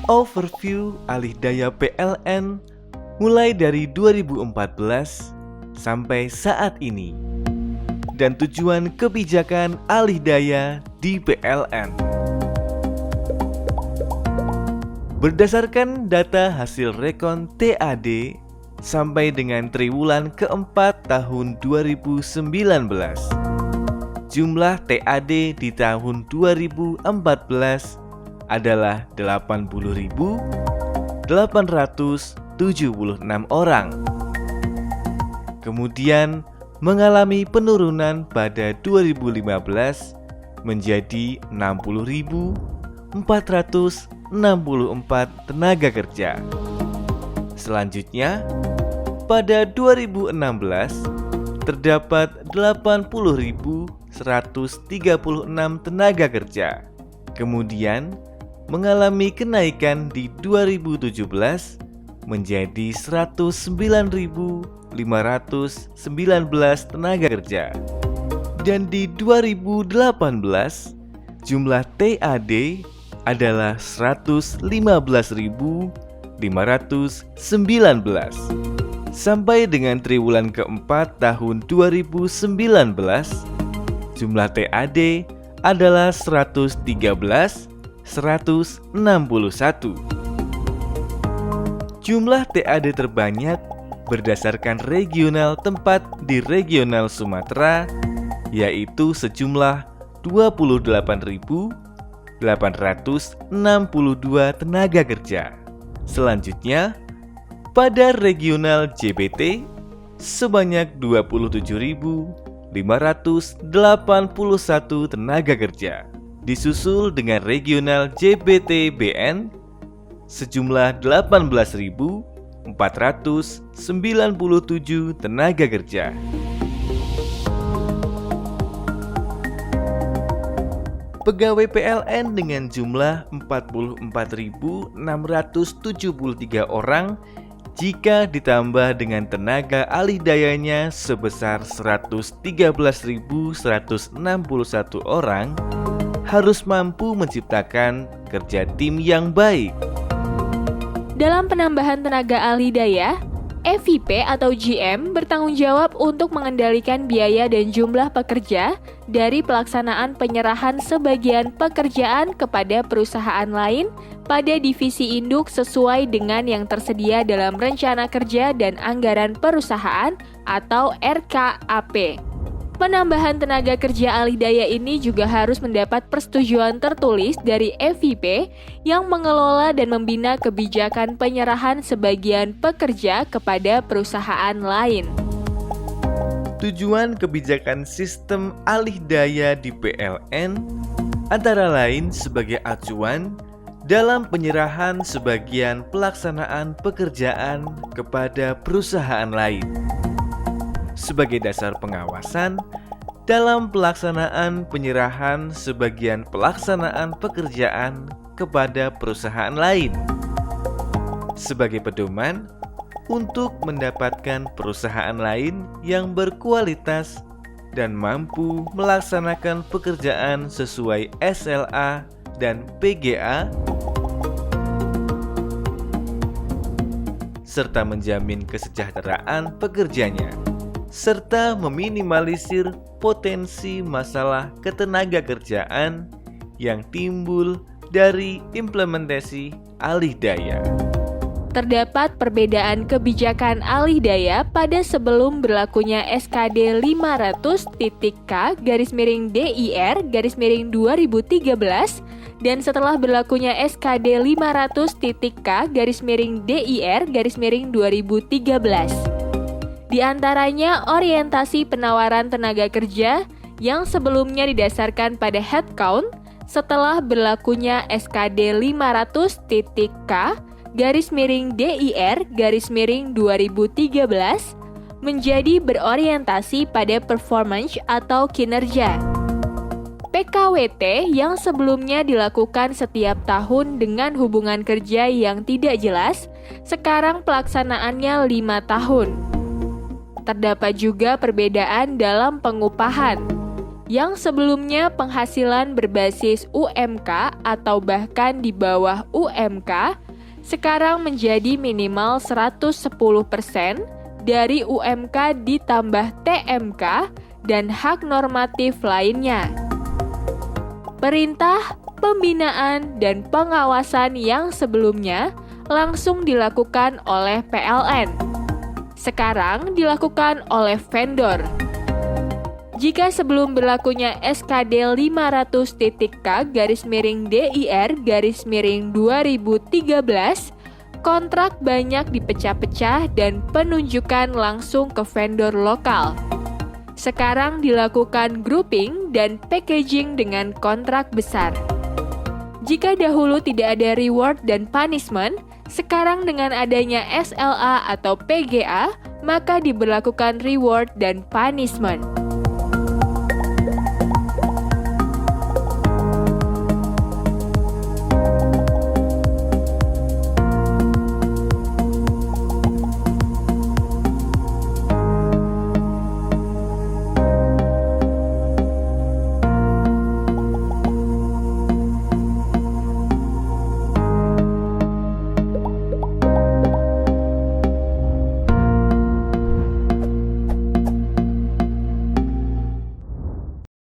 Overview alih daya PLN mulai dari 2014 sampai saat ini dan tujuan kebijakan alih daya di PLN. Berdasarkan data hasil rekon TAD sampai dengan triwulan keempat tahun 2019, jumlah TAD di tahun 2014 adalah 80.876 orang. Kemudian mengalami penurunan pada 2015 menjadi 60.464 tenaga kerja. Selanjutnya, pada 2016 terdapat 80.136 tenaga kerja. Kemudian mengalami kenaikan di 2017 menjadi 109.519 tenaga kerja. Dan di 2018 jumlah TAD adalah 115.519. Sampai dengan triwulan keempat tahun 2019 jumlah TAD adalah 113.161. Jumlah TAD terbanyak berdasarkan regional tempat di regional Sumatera, yaitu sejumlah 28.862 tenaga kerja. Selanjutnya, pada regional JBT sebanyak 27.581 tenaga kerja, disusul dengan regional JBT-BN sejumlah 18.497 tenaga kerja. Pegawai PLN dengan jumlah 44.673 orang jika ditambah dengan tenaga alih dayanya sebesar 113.161 orang harus mampu menciptakan kerja tim yang baik. Dalam penambahan tenaga alih daya, EVP atau GM bertanggung jawab untuk mengendalikan biaya dan jumlah pekerja dari pelaksanaan penyerahan sebagian pekerjaan kepada perusahaan lain pada divisi induk sesuai dengan yang tersedia dalam rencana kerja dan anggaran perusahaan atau RKAP. Penambahan tenaga kerja alih daya ini juga harus mendapat persetujuan tertulis dari EVP yang mengelola dan membina kebijakan penyerahan sebagian pekerja kepada perusahaan lain. Tujuan kebijakan sistem alih daya di PLN antara lain sebagai acuan dalam penyerahan sebagian pelaksanaan pekerjaan kepada perusahaan lain, sebagai dasar pengawasan dalam pelaksanaan penyerahan sebagian pelaksanaan pekerjaan kepada perusahaan lain, sebagai pedoman untuk mendapatkan perusahaan lain yang berkualitas dan mampu melaksanakan pekerjaan sesuai SLA dan PGA, serta menjamin kesejahteraan pekerjanya, serta meminimalisir potensi masalah ketenagakerjaan yang timbul dari implementasi alih daya. Terdapat perbedaan kebijakan alih daya pada sebelum berlakunya SKD 500.K-DIR-2013 dan setelah berlakunya SKD 500.K-DIR-2013. Di antaranya orientasi penawaran tenaga kerja yang sebelumnya didasarkan pada headcount setelah berlakunya SKD 500.K-DIR-2013 menjadi berorientasi pada performance atau kinerja. PKWT yang sebelumnya dilakukan setiap tahun dengan hubungan kerja yang tidak jelas, sekarang pelaksanaannya 5 tahun. Terdapat juga perbedaan dalam pengupahan. Yang sebelumnya penghasilan berbasis UMK atau bahkan di bawah UMK, sekarang menjadi minimal 110% dari UMK ditambah TMK dan hak normatif lainnya. Perintah, pembinaan, dan pengawasan yang sebelumnya langsung dilakukan oleh PLN. Sekarang dilakukan oleh vendor. Jika sebelum berlakunya SKD 500.K-DIR-2013, kontrak banyak dipecah-pecah dan penunjukan langsung ke vendor lokal. Sekarang dilakukan grouping dan packaging dengan kontrak besar. Jika dahulu tidak ada reward dan punishment, sekarang dengan adanya SLA atau PGA, maka diberlakukan reward dan punishment.